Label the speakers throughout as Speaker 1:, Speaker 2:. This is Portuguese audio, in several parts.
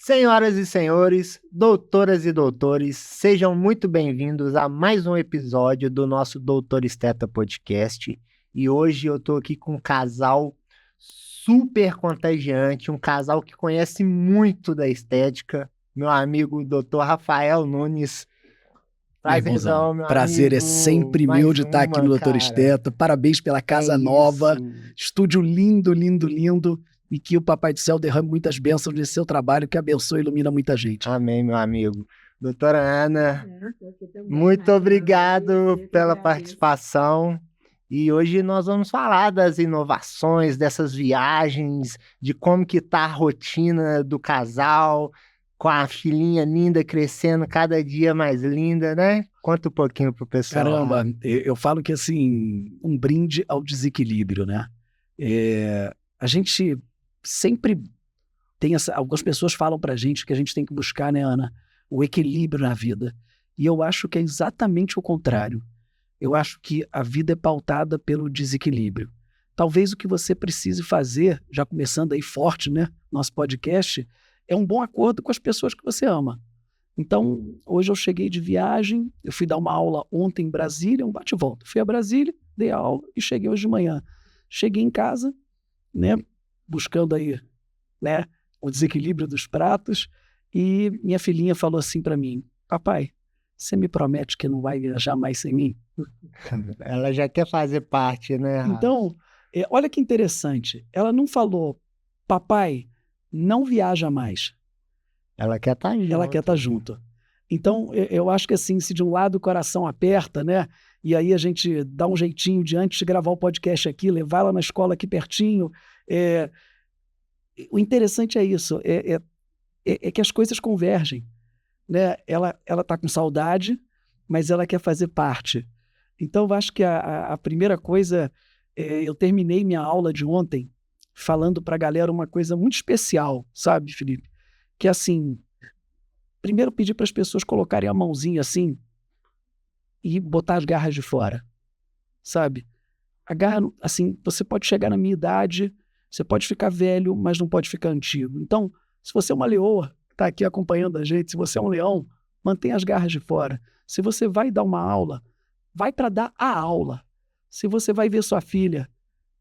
Speaker 1: Senhoras e senhores, doutoras e doutores, sejam muito bem-vindos a mais um episódio do nosso Doutor Esteta Podcast. E hoje eu tô aqui com um casal super contagiante, um casal que conhece muito da estética, meu amigo Dr. Rafael Nunes.
Speaker 2: Meu irmãozão,
Speaker 1: Prazerzão, meu
Speaker 2: prazer é
Speaker 1: amigo.
Speaker 2: sempre meu
Speaker 1: Mais
Speaker 2: de estar aqui
Speaker 1: uma,
Speaker 2: no Doutor
Speaker 1: cara.
Speaker 2: Esteta. Parabéns pela
Speaker 1: É
Speaker 2: casa nova,
Speaker 1: isso.
Speaker 2: estúdio lindo, lindo, lindo. E que o Papai do Céu derrame muitas bênçãos nesse seu trabalho, que abençoe e ilumina muita gente.
Speaker 1: Amém, meu amigo. Doutora Ana, muito obrigado pela participação. E hoje nós vamos falar das inovações, dessas viagens, de como que tá a rotina do casal, com a filhinha linda crescendo cada dia mais linda, né? Conta um pouquinho pro pessoal.
Speaker 2: Caramba, eu falo que assim, um brinde ao desequilíbrio, né? A gente sempre tem algumas pessoas falam pra gente que a gente tem que buscar, né, Ana, o equilíbrio na vida. E eu acho que é exatamente o contrário. Eu acho que a vida é pautada pelo desequilíbrio. Talvez o que você precise fazer, já começando aí forte, né, nosso podcast, é um bom acordo com as pessoas que você ama. Então, hoje eu cheguei de viagem, eu fui dar uma aula ontem em Brasília, um bate-volta. Fui a Brasília, dei a aula e cheguei hoje de manhã. Cheguei em casa, né, buscando aí, né, o desequilíbrio dos pratos, e minha filhinha falou assim para mim: papai, você me promete que não vai viajar mais sem mim?
Speaker 1: Ela já quer fazer parte, né, Rafa?
Speaker 2: Então, olha que interessante. Ela não falou, papai, não viaja mais.
Speaker 1: Ela quer estar junto.
Speaker 2: Ela quer estar junto. Então, eu acho que assim, se de um lado o coração aperta, né? E aí a gente dá um jeitinho de antes de gravar o podcast aqui, levar ela na escola aqui pertinho. O interessante é isso, é que as coisas convergem, né? Ela está com saudade, mas ela quer fazer parte. Então, eu acho que a primeira coisa, eu terminei minha aula de ontem falando para a galera uma coisa muito especial, sabe, Felipe? Que assim, primeiro pedir para as pessoas colocarem a mãozinha assim e botar as garras de fora, sabe? A garra, assim, você pode chegar na minha idade, você pode ficar velho, mas não pode ficar antigo. Então, se você é uma leoa que está aqui acompanhando a gente, se você é um leão, mantenha as garras de fora. Se você vai dar uma aula, vai para dar a aula. Se você vai ver sua filha,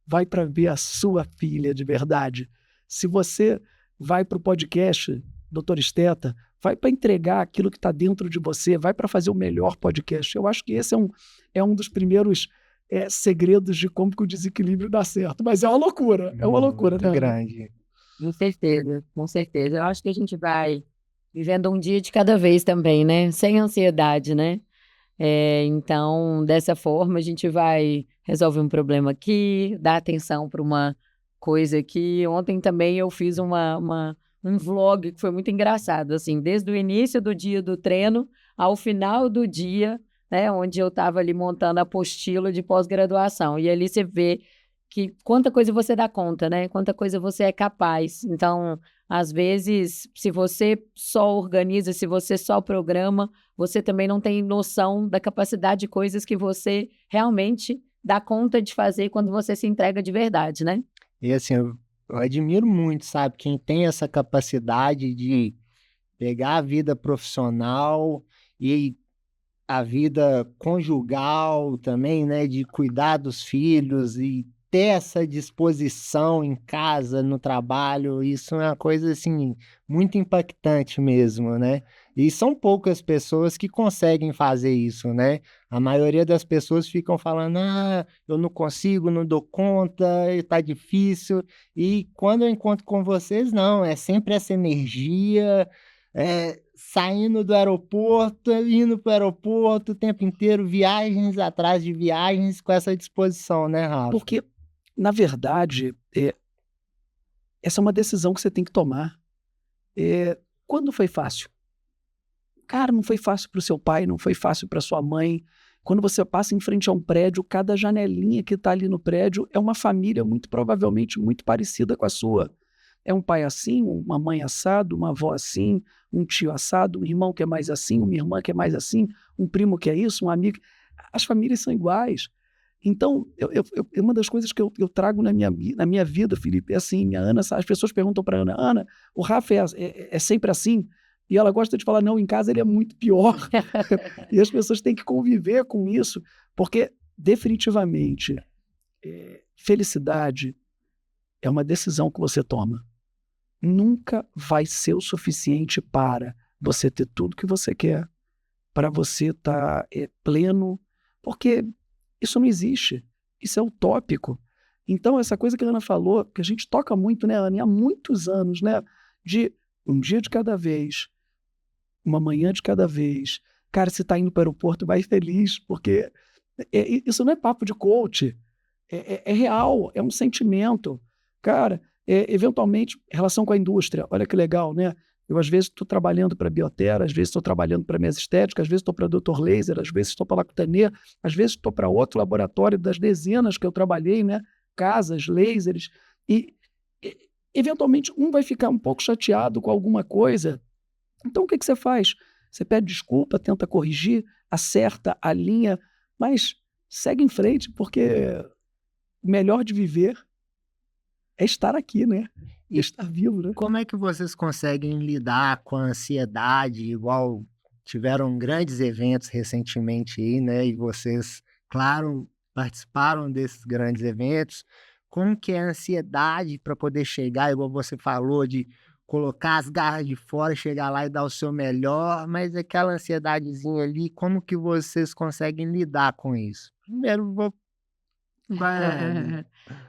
Speaker 2: vai para ver a sua filha de verdade. Se você vai para o podcast Doutor Esteta, vai para entregar aquilo que está dentro de você, vai para fazer o melhor podcast. Eu acho que esse é um dos primeiros segredos de como que o desequilíbrio dá certo. Mas é uma loucura, né?
Speaker 1: Muito grande.
Speaker 3: Com certeza, com certeza. Eu acho que a gente vai vivendo um dia de cada vez também, né? Sem ansiedade, né? Então, dessa forma, a gente vai resolver um problema aqui, dar atenção para uma coisa aqui. Ontem também eu fiz um vlog que foi muito engraçado, assim, desde o início do dia do treino ao final do dia, né, onde eu estava ali montando a apostila de pós-graduação. E ali você vê que quanta coisa você dá conta, né? Quanta coisa você é capaz. Então, às vezes, se você só organiza, se você só programa, você também não tem noção da capacidade de coisas que você realmente dá conta de fazer quando você se entrega de verdade, né?
Speaker 1: E assim, eu admiro muito, sabe, quem tem essa capacidade de pegar a vida profissional e a vida conjugal também, né, de cuidar dos filhos e ter essa disposição em casa, no trabalho, isso é uma coisa assim muito impactante mesmo, né? E são poucas pessoas que conseguem fazer isso, né? A maioria das pessoas ficam falando: "Ah, eu não consigo, não dou conta, tá difícil". E quando eu encontro com vocês, não, é sempre essa energia, saindo do aeroporto, indo para o aeroporto o tempo inteiro, viagens atrás de viagens com essa disposição, né, Rafa?
Speaker 2: Porque, na verdade, essa é uma decisão que você tem que tomar. Quando foi fácil? Cara, não foi fácil para o seu pai, não foi fácil para sua mãe. Quando você passa em frente a um prédio, cada janelinha que está ali no prédio é uma família muito provavelmente muito parecida com a sua. É um pai assim, uma mãe assado, uma avó assim, um tio assado, um irmão que é mais assim, uma irmã que é mais assim, um primo que é isso, um amigo. As famílias são iguais. Então, uma das coisas que eu trago na minha vida, Felipe, é assim, a Ana, as pessoas perguntam para Ana, Ana, o Rafa é sempre assim? E ela gosta de falar, não, em casa ele é muito pior. E as pessoas têm que conviver com isso, porque definitivamente felicidade é uma decisão que você toma. Nunca vai ser o suficiente para você ter tudo que você quer, para você estar pleno, porque isso não existe, isso é utópico. Então, essa coisa que a Ana falou, que a gente toca muito, né, Ana, há muitos anos, né, de um dia de cada vez, uma manhã de cada vez. Cara, se está indo para o aeroporto, vai feliz, porque isso não é papo de coach, é real, é um sentimento. Cara, eventualmente, relação com a indústria, olha que legal, né? Eu, às vezes, estou trabalhando para a Bioterra, às vezes estou trabalhando para a Mesa Estética, às vezes estou para a Dr. Laser, às vezes estou para a Lactanê, às vezes estou para outro laboratório das dezenas que eu trabalhei, né? Casas, lasers, e eventualmente um vai ficar um pouco chateado com alguma coisa. Então o que você faz? Você pede desculpa, tenta corrigir, acerta a linha, mas segue em frente, porque o melhor de viver é estar aqui, né? E estar vivo, né?
Speaker 1: Como é que vocês conseguem lidar com a ansiedade, igual tiveram grandes eventos recentemente aí, né? E vocês, claro, participaram desses grandes eventos. Como que é a ansiedade para poder chegar, igual você falou, de colocar as garras de fora, chegar lá e dar o seu melhor, mas aquela ansiedadezinha ali, como que vocês conseguem lidar com isso? Primeiro,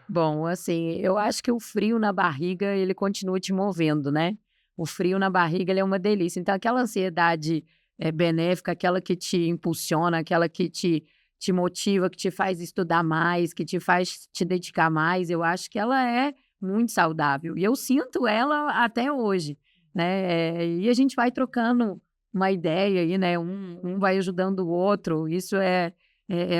Speaker 3: Bom, assim, eu acho que o frio na barriga, ele continua te movendo, né? O frio na barriga, ele é uma delícia. Então, aquela ansiedade benéfica, aquela que te impulsiona, aquela que te motiva, que te faz estudar mais, que te faz te dedicar mais, eu acho que ela é muito saudável. E eu sinto ela até hoje, né? E a gente vai trocando uma ideia aí, né? Um vai ajudando o outro. Isso é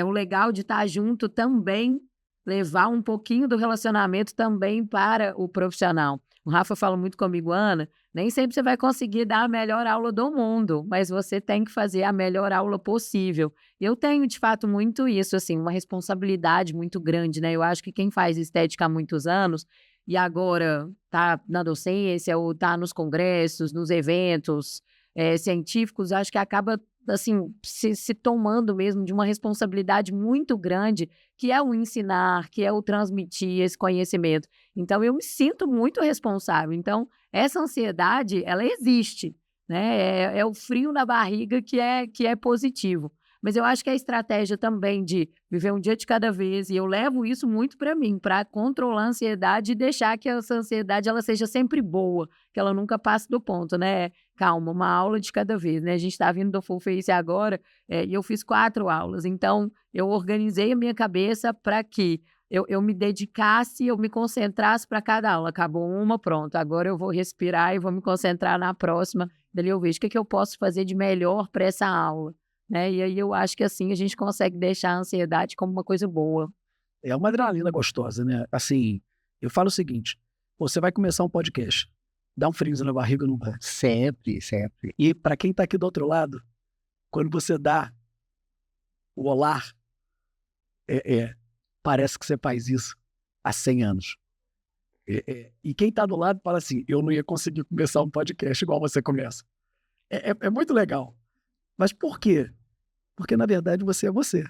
Speaker 3: o legal de estar junto também, levar um pouquinho do relacionamento também para o profissional. O Rafa fala muito comigo, Ana, nem sempre você vai conseguir dar a melhor aula do mundo, mas você tem que fazer a melhor aula possível. Eu tenho, de fato, muito isso, assim, uma responsabilidade muito grande, né? Eu acho que quem faz estética há muitos anos e agora está na docência ou está nos congressos, nos eventos científicos, acho que acaba assim, se tomando mesmo de uma responsabilidade muito grande, que é o ensinar, que é o transmitir esse conhecimento. Então, eu me sinto muito responsável. Então, essa ansiedade, ela existe, né? É o frio na barriga que é positivo. Mas eu acho que a estratégia também de viver um dia de cada vez, e eu levo isso muito para mim, para controlar a ansiedade e deixar que essa ansiedade ela seja sempre boa, que ela nunca passe do ponto, né? Calma, uma aula de cada vez, né? A gente está vindo do Full Face agora e eu fiz 4 aulas, então eu organizei a minha cabeça para que eu me dedicasse, eu me concentrasse para cada aula. Acabou uma, pronto, agora eu vou respirar e vou me concentrar na próxima, dali eu vejo o que eu posso fazer de melhor para essa aula, né? E aí eu acho que assim a gente consegue deixar a ansiedade como uma coisa boa.
Speaker 2: É uma adrenalina gostosa, né? Assim, eu falo o seguinte, você vai começar um podcast, dá um friozinho na barriga, não vai?
Speaker 1: Sempre, sempre.
Speaker 2: E para quem está aqui do outro lado, quando você dá o olá, parece que você faz isso há 100 anos. E quem está do lado fala assim, eu não ia conseguir começar um podcast igual você começa. É muito legal. Mas por quê? Porque, na verdade, você é você.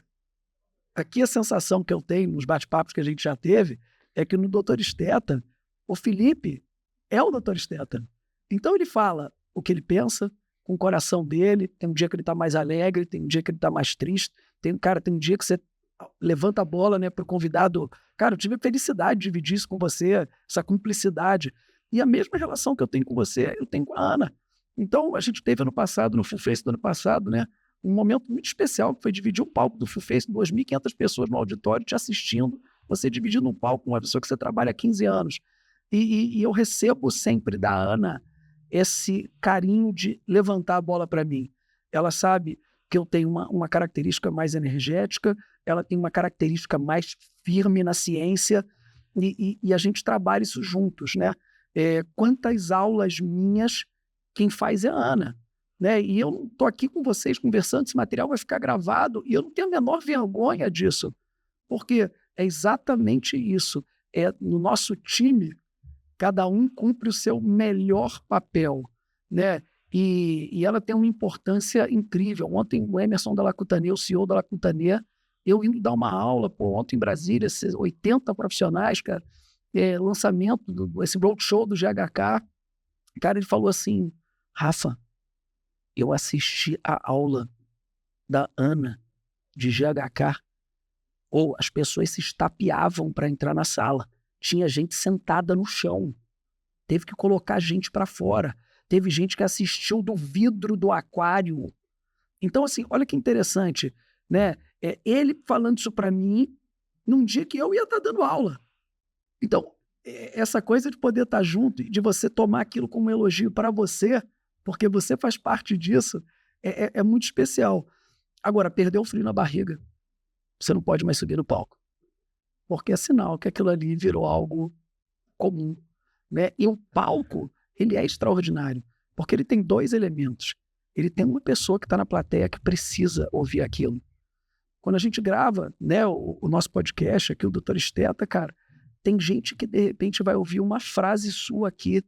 Speaker 2: Aqui a sensação que eu tenho nos bate-papos que a gente já teve é que no Dr. Esteta, o Felipe é o Dr. Esteta. Então ele fala o que ele pensa com o coração dele, tem um dia que ele está mais alegre, tem um dia que ele está mais triste, tem um dia que você levanta a bola, né, para o convidado. Cara, eu tive a felicidade de dividir isso com você, essa cumplicidade. E a mesma relação que eu tenho com você, eu tenho com a Ana. Então, a gente teve ano passado, no Full Face do ano passado, né, um momento muito especial, que foi dividir um palco do Full Face, 2.500 pessoas no auditório te assistindo, você dividindo um palco com uma pessoa que você trabalha há 15 anos. E eu recebo sempre da Ana esse carinho de levantar a bola para mim. Ela sabe que eu tenho uma característica mais energética, ela tem uma característica mais firme na ciência, e a gente trabalha isso juntos, né? Quantas aulas minhas quem faz é a Ana, né? E eu não estou aqui com vocês conversando, esse material vai ficar gravado, e eu não tenho a menor vergonha disso, Porque é exatamente isso. No nosso time, cada um cumpre o seu melhor papel, né? E ela tem uma importância incrível. Ontem o Emerson da Lacutaneia, o CEO da Lacutaneia, eu indo dar uma aula, ontem em Brasília, 80 profissionais, cara, lançamento, esse roadshow do GHK, cara, ele falou assim, Rafa, eu assisti a aula da Ana de GHK, as pessoas se estapeavam para entrar na sala, tinha gente sentada no chão, teve que colocar gente para fora, teve gente que assistiu do vidro do aquário. Então, assim, olha que interessante, né? Ele falando isso para mim num dia que eu ia estar dando aula. Então, essa coisa de poder estar junto e de você tomar aquilo como um elogio para você, porque você faz parte disso, é muito especial. Agora, perdeu o frio na barriga. Você não pode mais subir no palco. Porque é sinal que aquilo ali virou algo comum, né? E o palco, ele é extraordinário, porque ele tem 2 elementos. Ele tem uma pessoa que está na plateia que precisa ouvir aquilo. Quando a gente grava, né, o nosso podcast aqui, o Dr. Esteta, cara, tem gente que de repente vai ouvir uma frase sua aqui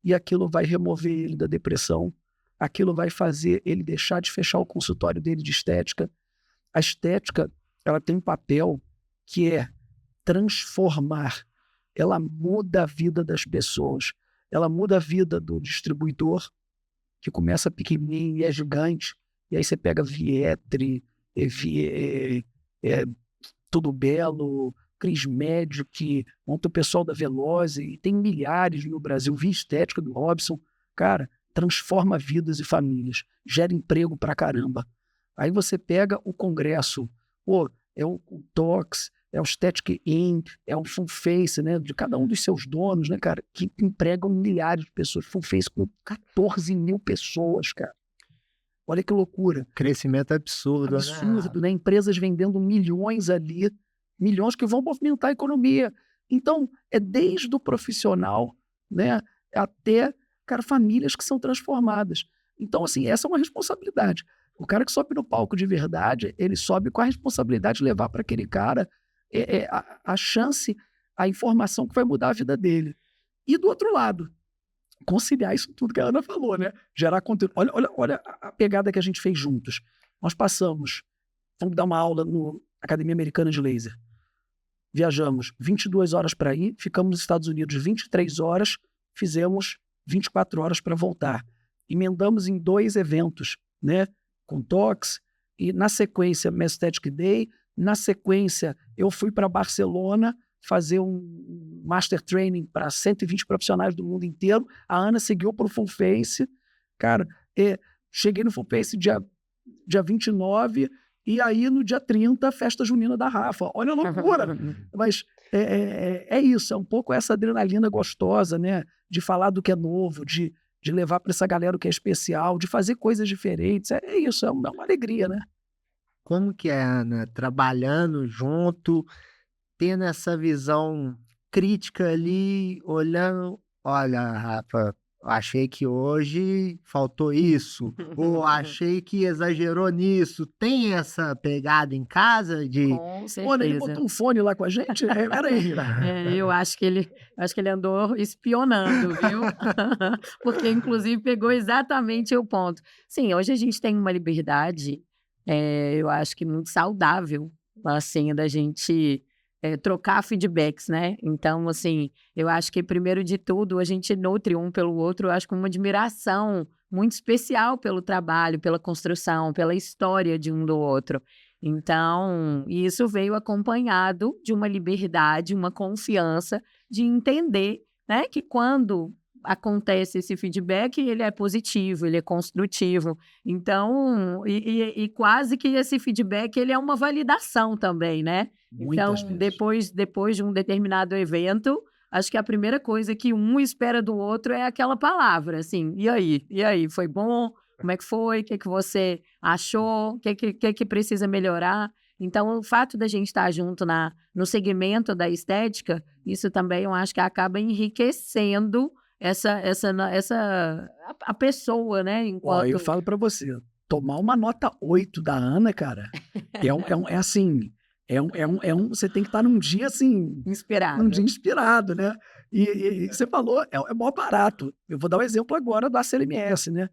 Speaker 2: e aquilo vai remover ele da depressão, aquilo vai fazer ele deixar de fechar o consultório dele de estética. A estética, ela tem um papel que é transformar. Ela muda a vida das pessoas. Ela muda a vida do distribuidor, que começa pequenininho e é gigante. E aí você pega Vietri, Tudo Belo, Cris Medic, monta o pessoal da Veloze, e tem milhares no Brasil. Via Estética do Robson. Cara, transforma vidas e famílias. Gera emprego pra caramba. Aí você pega o congresso. É o Tox, é o Static Inc., é o Full Face, né, de cada um dos seus donos, né, cara, que empregam milhares de pessoas. Full Face com 14 mil pessoas, cara. Olha que loucura.
Speaker 1: Crescimento absurdo,
Speaker 2: né? Empresas vendendo milhões ali, milhões que vão movimentar a economia. Então, é desde o profissional, né, até, cara, famílias que são transformadas. Então, assim, essa é uma responsabilidade. O cara que sobe no palco de verdade, ele sobe com a responsabilidade de levar para aquele cara a chance, a informação que vai mudar a vida dele. E do outro lado, conciliar isso tudo que a Ana falou, né? Gerar conteúdo. Olha a pegada que a gente fez juntos. Nós passamos, vamos dar uma aula na Academia Americana de Laser. Viajamos 22 horas para ir, ficamos nos Estados Unidos 23 horas, fizemos 24 horas para voltar. Emendamos em 2 eventos, né? Com Tox, e na sequência, Mesthetic Day, na sequência, eu fui para Barcelona fazer um Master Training para 120 profissionais do mundo inteiro. A Ana seguiu para o Full Face. Cara, cheguei no Full Face dia 29, e aí no dia 30, festa junina da Rafa. Olha a loucura! Mas é isso, é um pouco essa adrenalina gostosa, né? De falar do que é novo, de levar para essa galera o que é especial, de fazer coisas diferentes. É isso, é uma alegria, né?
Speaker 1: Como que é, Ana, trabalhando junto, tendo essa visão crítica ali, olhando, olha, Rafa, achei que hoje faltou isso, ou achei que exagerou nisso. Tem essa pegada em casa de...
Speaker 3: Com certeza.
Speaker 2: Olha, ele botou um fone lá com a gente? Peraí.
Speaker 3: Eu acho que ele andou espionando, viu? Porque, inclusive, pegou exatamente o ponto. Sim, hoje a gente tem uma liberdade, eu acho que muito saudável, assim, da gente trocar feedbacks, né? Então, assim, eu acho que, primeiro de tudo, a gente nutre um pelo outro, eu acho que uma admiração muito especial pelo trabalho, pela construção, pela história de um do outro. Então, isso veio acompanhado de uma liberdade, uma confiança de entender, né, que quando acontece esse feedback, ele é positivo, ele é construtivo. Então, e quase que esse feedback, ele é uma validação também, né?
Speaker 2: Muitas
Speaker 3: Então,
Speaker 2: vezes.
Speaker 3: depois de um determinado evento, acho que a primeira coisa que um espera do outro é aquela palavra, assim, e aí, foi bom? Como é que foi? O que você achou? O que precisa melhorar? Então, o fato da gente estar junto no segmento da estética, isso também eu acho que acaba enriquecendo a pessoa, né?
Speaker 2: Ó, eu falo para você, tomar uma nota 8 da Ana, cara, é assim, Você tem que estar num dia assim,
Speaker 3: Inspirado.
Speaker 2: num dia inspirado, né? E você falou, é mó barato. Eu vou dar um exemplo agora do ACLMS, né?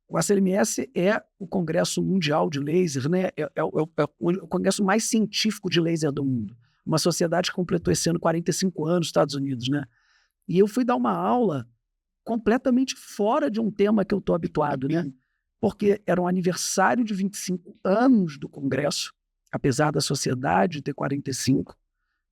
Speaker 2: O ACLMS é o Congresso Mundial de Laser, né? É o congresso mais científico de laser do mundo. Uma sociedade que completou esse ano 45 anos nos Estados Unidos, né? E eu fui dar uma aula completamente fora de um tema que eu estou habituado, né? Porque era um aniversário de 25 anos do Congresso, apesar da sociedade ter 45,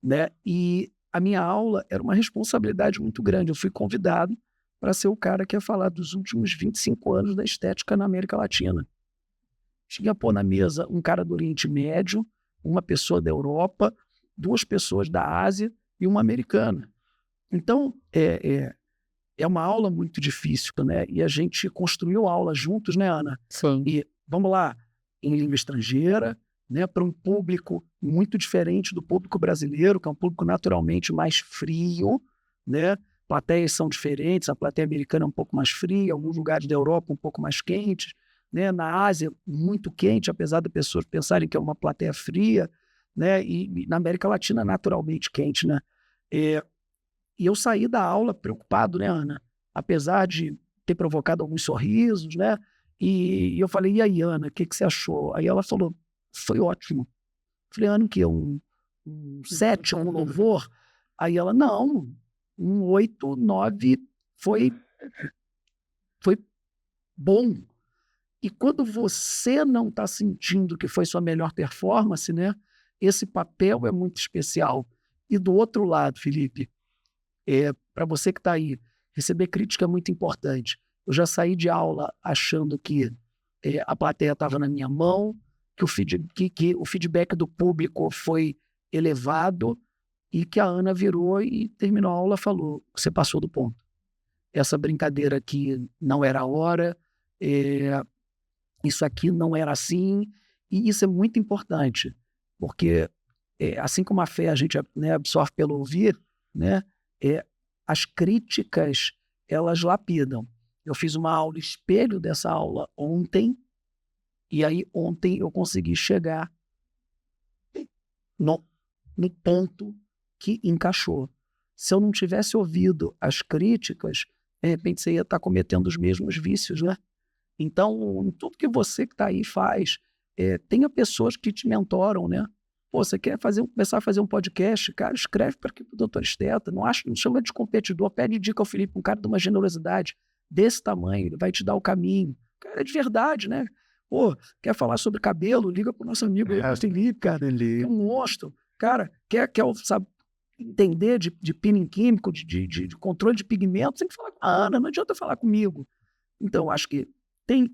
Speaker 2: né? E a minha aula era uma responsabilidade muito grande. Eu fui convidado para ser o cara que ia falar dos últimos 25 anos da estética na América Latina. Tinha pôr na mesa um cara do Oriente Médio, uma pessoa da Europa, 2 pessoas da Ásia e uma americana. Então, é uma aula muito difícil, né? E a gente construiu aula juntos, né, Ana?
Speaker 3: Sim.
Speaker 2: E, vamos lá, em língua estrangeira, né, para um público muito diferente do público brasileiro, que é um público naturalmente mais frio, né? Plateias são diferentes, a plateia americana é um pouco mais fria, alguns lugares da Europa um pouco mais quentes, né? Na Ásia, muito quente, apesar de pessoas pensarem que é uma plateia fria, né? E na América Latina, naturalmente quente, né? E eu saí da aula preocupado, né, Ana? Apesar de ter provocado alguns sorrisos, né? E eu falei, e aí, Ana, o que você achou? Aí ela falou, foi ótimo. Falei, Ana, o quê? Um 7, um louvor? Aí ela, não, um 8, 9 foi bom. E quando você não está sentindo que foi sua melhor performance, né? Esse papel é muito especial. E do outro lado, Felipe, para você que está aí, receber crítica é muito importante. Eu já saí de aula achando que a plateia estava na minha mão, que o feedback do público foi elevado e que a Ana virou e terminou a aula e falou, você passou do ponto. Essa brincadeira aqui não era a hora, isso aqui não era assim, e isso é muito importante, porque assim como a fé a gente, né, absorve pelo ouvir, né, as críticas, elas lapidam. Eu fiz uma aula espelho dessa aula ontem, e aí ontem eu consegui chegar no ponto que encaixou. Se eu não tivesse ouvido as críticas, de repente você ia estar cometendo os mesmos vícios, né? Então, tudo que você que está aí faz, tenha pessoas que te mentoram, né? Pô, você quer começar a fazer um podcast? Cara, escreve para o Dr. Esteta, não chama de competidor, pede dica ao Felipe, um cara de uma generosidade desse tamanho, ele vai te dar o caminho. Cara, é de verdade, né? Pô, quer falar sobre cabelo? Liga pro nosso amigo Felipe, cara, ele é um monstro. Cara, quer sabe, entender de peeling químico, de controle de pigmentos, tem que falar com a Ana, não adianta falar comigo. Então, acho que tem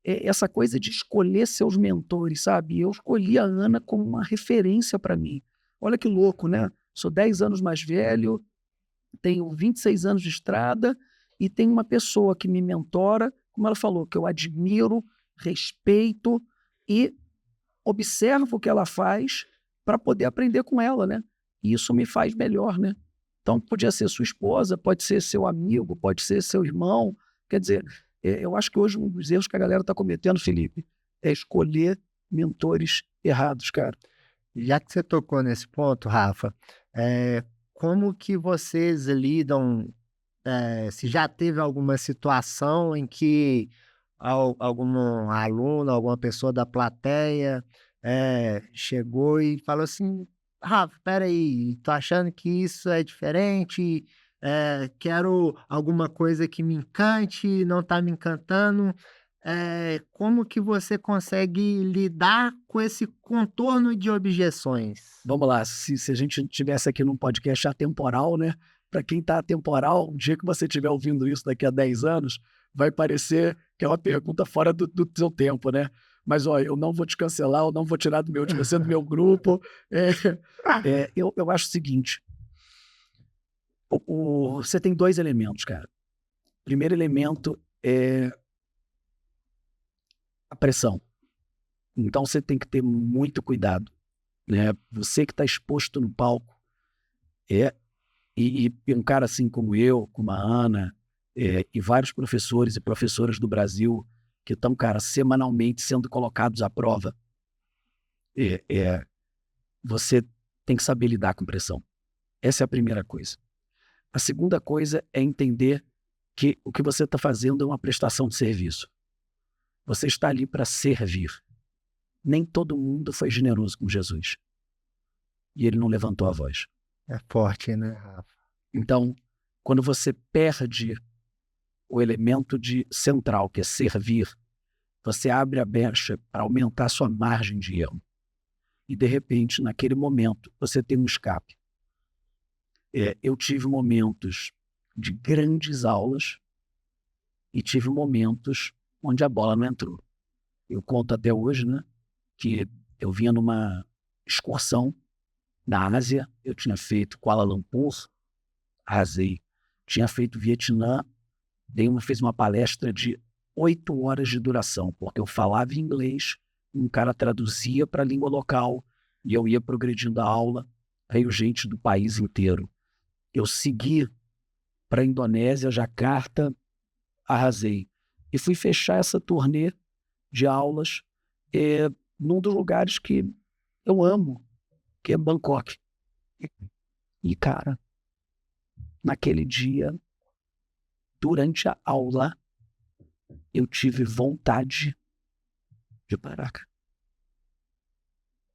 Speaker 2: essa coisa de escolher seus mentores, sabe? Eu escolhi a Ana como uma referência para mim. Olha que louco, né? Sou 10 anos mais velho, tenho 26 anos de estrada e tenho uma pessoa que me mentora, como ela falou, que eu admiro, respeito e observo o que ela faz para poder aprender com ela, né? E isso me faz melhor, né? Então, podia ser sua esposa, pode ser seu amigo, pode ser seu irmão. Quer dizer, eu acho que hoje um dos erros que a galera está cometendo, Felipe, é escolher mentores errados, cara.
Speaker 1: Já que você tocou nesse ponto, Rafa, como que vocês lidam, se já teve alguma situação em que algum aluno, alguma pessoa da plateia chegou e falou assim, Rafa, peraí, tô achando que isso é diferente, quero alguma coisa que me encante, não tá me encantando. Como que você consegue lidar com esse contorno de objeções?
Speaker 2: Vamos lá, se a gente estivesse aqui num podcast atemporal, né? Para quem está atemporal, o dia que você estiver ouvindo isso daqui a 10 anos, vai parecer que é uma pergunta fora do seu tempo, né? Mas, olha, eu não vou te cancelar, eu não vou tirar de você do meu grupo. Eu acho o seguinte, você tem 2 elementos, cara. O primeiro elemento é a pressão. Então, você tem que ter muito cuidado, né? Você que está exposto no palco, e um cara assim como eu, como a Ana, e vários professores e professoras do Brasil que estão, cara, semanalmente sendo colocados à prova. você tem que saber lidar com pressão. Essa é a primeira coisa. A segunda coisa é entender que o que você está fazendo é uma prestação de serviço. Você está ali para servir. Nem todo mundo foi generoso com Jesus. E ele não levantou a voz.
Speaker 1: É forte, né, Rafa?
Speaker 2: Então, quando você perde o elemento central, que é servir, você abre a brecha para aumentar a sua margem de erro. E, de repente, naquele momento, você tem um escape. Eu tive momentos de grandes aulas e tive momentos onde a bola não entrou. Eu conto até hoje, né, que eu vinha numa excursão na Ásia, eu tinha feito Kuala Lumpur, arrasei. Tinha feito Vietnã, fiz uma palestra de 8 horas de duração, porque eu falava inglês, um cara traduzia para a língua local e eu ia progredindo a aula, veio gente do país inteiro. Eu segui para a Indonésia, Jacarta, arrasei. E fui fechar essa turnê de aulas num dos lugares que eu amo, que é Bangkok. E, cara, naquele dia, durante a aula, eu tive vontade de parar.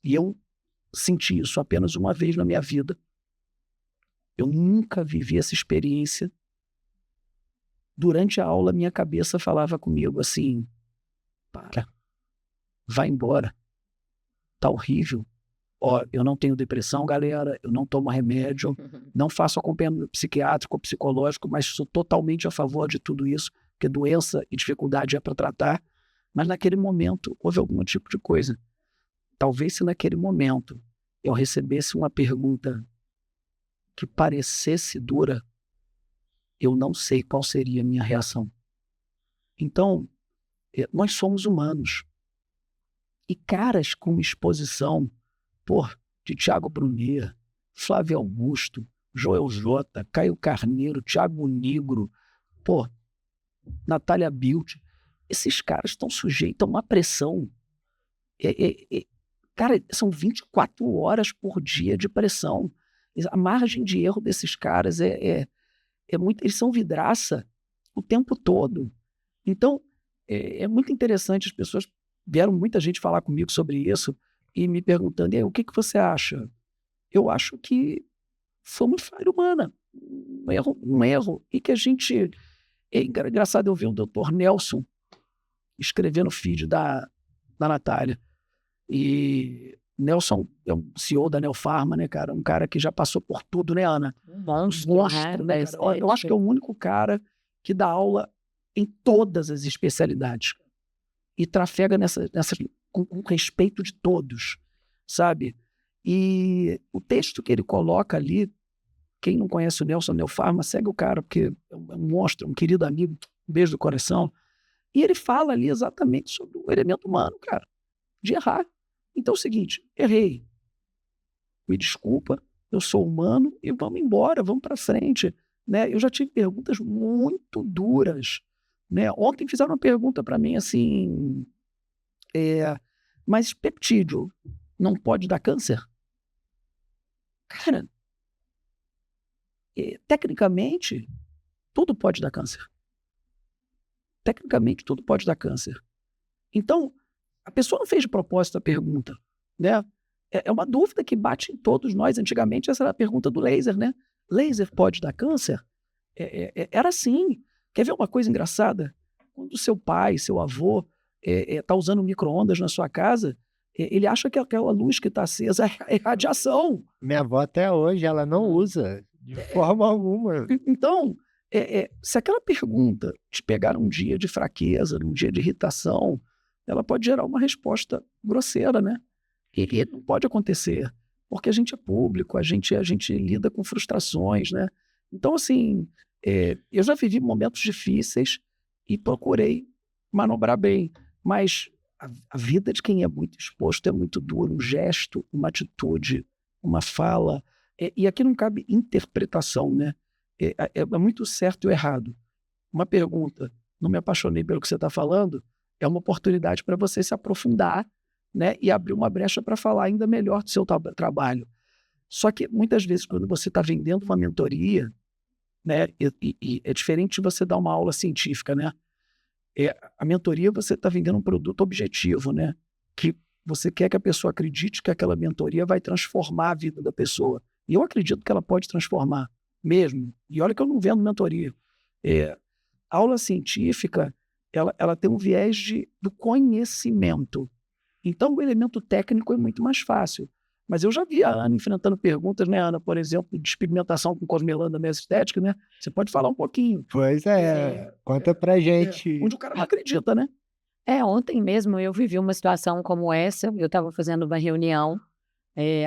Speaker 2: E eu senti isso apenas uma vez na minha vida. Eu nunca vivi essa experiência. Durante a aula, minha cabeça falava comigo assim: para, vai embora, tá horrível. Ó, eu não tenho depressão, galera, eu não tomo remédio, não faço acompanhamento psiquiátrico ou psicológico, mas sou totalmente a favor de tudo isso, porque doença e dificuldade é para tratar. Mas naquele momento houve algum tipo de coisa. Talvez se naquele momento eu recebesse uma pergunta que parecesse dura, eu não sei qual seria a minha reação. Então, nós somos humanos. E caras com exposição, de Thiago Brunet, Flávio Augusto, Joel J, Caio Carneiro, Thiago Nigro, Natália Bilt, esses caras estão sujeitos a uma pressão. Cara, são 24 horas por dia de pressão. A margem de erro desses caras é muito... Eles são vidraça o tempo todo. Então, é muito interessante. As pessoas vieram muita gente falar comigo sobre isso e me perguntando: o que você acha? Eu acho que foi uma falha humana, um erro, e que a gente... É engraçado eu ver o Dr. Nelson escrever no feed da Natália. E Nelson é um CEO da Neofarma, né, cara? Um cara que já passou por tudo, né, Ana?
Speaker 3: Monstro,
Speaker 2: né, cara? Eu acho que é o único cara que dá aula em todas as especialidades e trafega com respeito de todos, sabe? E o texto que ele coloca ali, quem não conhece o Nelson Neofarma, segue o cara, porque é um monstro, um querido amigo, um beijo do coração. E ele fala ali exatamente sobre o elemento humano, cara, de errar. Então é o seguinte: errei, me desculpa, eu sou humano e vamos embora, vamos para frente, né? Eu já tive perguntas muito duras, né? Ontem fizeram uma pergunta para mim assim: mas peptídeo não pode dar câncer? Cara, tecnicamente tudo pode dar câncer. Tecnicamente tudo pode dar câncer. Então, a pessoa não fez de propósito a pergunta, né? É uma dúvida que bate em todos nós. Antigamente essa era a pergunta do laser, né? Laser pode dar câncer? Era assim. Quer ver uma coisa engraçada? Quando seu pai, seu avô está usando micro-ondas na sua casa, ele acha que aquela luz que está acesa é radiação.
Speaker 1: Minha avó até hoje, ela não usa de forma alguma.
Speaker 2: Então, se aquela pergunta te pegar num dia de fraqueza, num dia de irritação, ela pode gerar uma resposta grosseira, né? E não pode acontecer, porque a gente é público, a gente lida com frustrações, né? Então, assim, eu já vivi momentos difíceis e procurei manobrar bem, mas a vida de quem é muito exposto é muito dura. Um gesto, uma atitude, uma fala, e aqui não cabe interpretação, né? É muito certo ou errado. Uma pergunta: não me apaixonei pelo que você está falando, é uma oportunidade para você se aprofundar né? E abrir uma brecha para falar ainda melhor do seu trabalho. Só que, muitas vezes, quando você está vendendo uma mentoria, né? E é diferente de você dar uma aula científica, né? A mentoria, você está vendendo um produto objetivo, né? Que você quer que a pessoa acredite que aquela mentoria vai transformar a vida da pessoa. E eu acredito que ela pode transformar mesmo. E olha que eu não vendo mentoria. A aula científica, ela tem um viés do conhecimento. Então, o elemento técnico é muito mais fácil. Mas eu já vi a Ana enfrentando perguntas, né, Ana, por exemplo, de experimentação com cosmelanda mesestética, né? Você pode falar um pouquinho.
Speaker 1: Pois conta pra gente.
Speaker 2: Onde o cara não acredita, né?
Speaker 3: Ontem mesmo eu vivi uma situação como essa. Eu estava fazendo uma reunião,